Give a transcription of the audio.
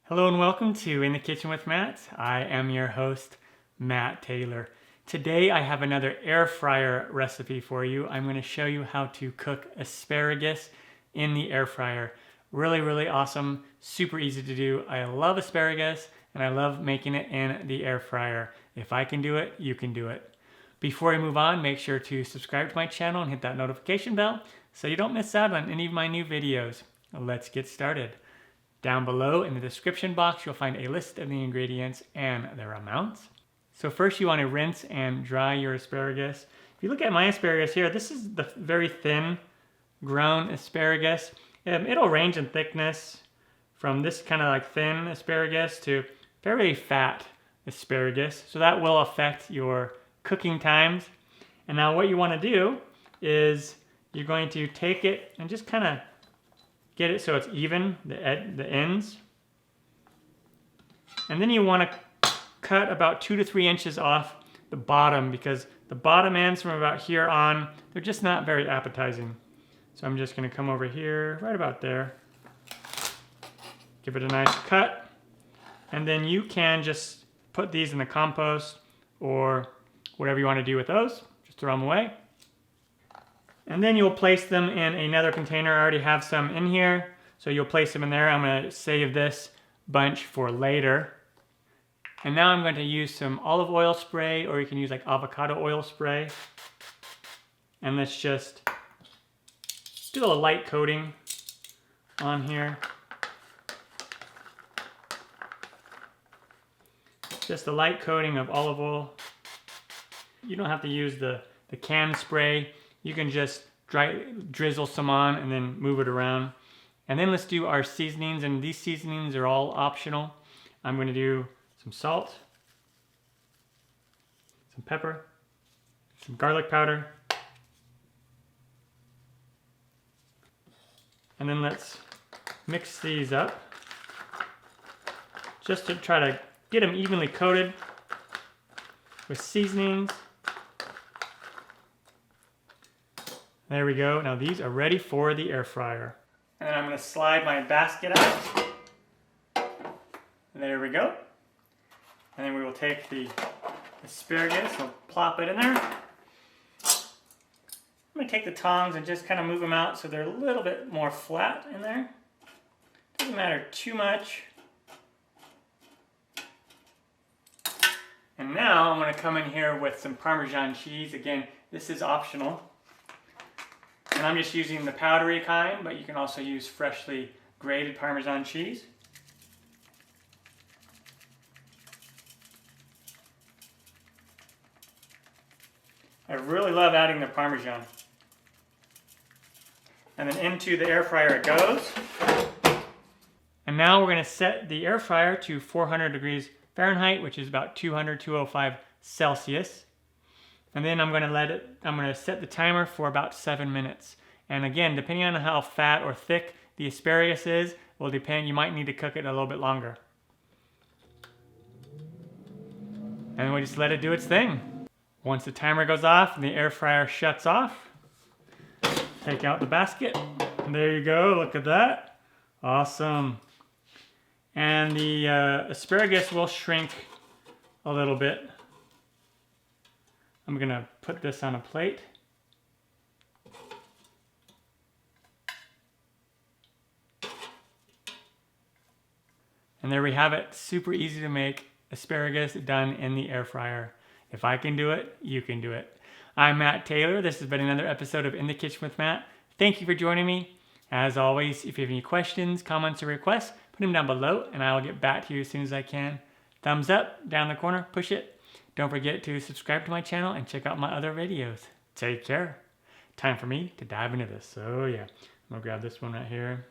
Hello and welcome to In the Kitchen with Matt. I am your host, Matt Taylor. Today I have another air fryer recipe for you. I'm going to show you how to cook asparagus in the air fryer. Really awesome, super easy to do. I love asparagus and I love making it in the air fryer. If I can do it, you can do it. Before I move on, make sure to subscribe to my channel and hit that notification bell so you don't miss out on any of my new videos. Let's get started. Down below in the description box, you'll find a list of the ingredients and their amounts. So first you want to rinse and dry your asparagus. If you look at my asparagus here, this is the very thin grown asparagus. It'll range in thickness from this kind of like thin asparagus to very fat asparagus. So that will affect your cooking times. And now what you want to do is you're going to take it and just kind of get it so it's even, the ends. And then you want to cut about 2 to 3 inches off the bottom because the bottom ends from about here on, they're just not very appetizing. So I'm just going to come over here, right about there. Give it a nice cut. And then you can just put these in the compost or whatever you want to do with those. Just throw them away. And then you'll place them in another container. I already have some in here, so you'll place them in there. I'm going to save this bunch for later. And now I'm going to use some olive oil spray, or you can use like avocado oil spray. And let's just do a light coating on here. Just a light coating of olive oil. You don't have to use the can spray. You can just drizzle some on and then move it around. And then let's do our seasonings, and these seasonings are all optional. I'm going to do some salt, some pepper, some garlic powder, and then let's mix these up just to try to get them evenly coated with seasonings. There we go. Now these are ready for the air fryer. And then I'm going to slide my basket out. There we go. And then we will take the asparagus and plop it in there. I'm going to take the tongs and just kind of move them out so they're a little bit more flat in there. Doesn't matter too much. And now I'm going to come in here with some Parmesan cheese. Again, this is optional. And I'm just using the powdery kind, but you can also use freshly grated Parmesan cheese. I really love adding the Parmesan. And then into the air fryer it goes. And now we're going to set the air fryer to 400 degrees Fahrenheit, which is about 205 Celsius. And then I'm going to set the timer for about 7 minutes. And again, depending on how fat or thick the asparagus is, will depend, you might need to cook it a little bit longer. And we just let it do its thing. Once the timer goes off and the air fryer shuts off, take out the basket. And there you go, look at that. Awesome. And the asparagus will shrink a little bit. I'm going to put this on a plate. And there we have it. Super easy to make asparagus done in the air fryer. If I can do it, you can do it. I'm Matt Taylor. This has been another episode of In the Kitchen with Matt. Thank you for joining me. As always, if you have any questions, comments, or requests, put them down below and I'll get back to you as soon as I can. Thumbs up, down the corner, push it. Don't forget to subscribe to my channel and check out my other videos. Take care. Time for me to dive into this. So yeah, I'm gonna grab this one right here.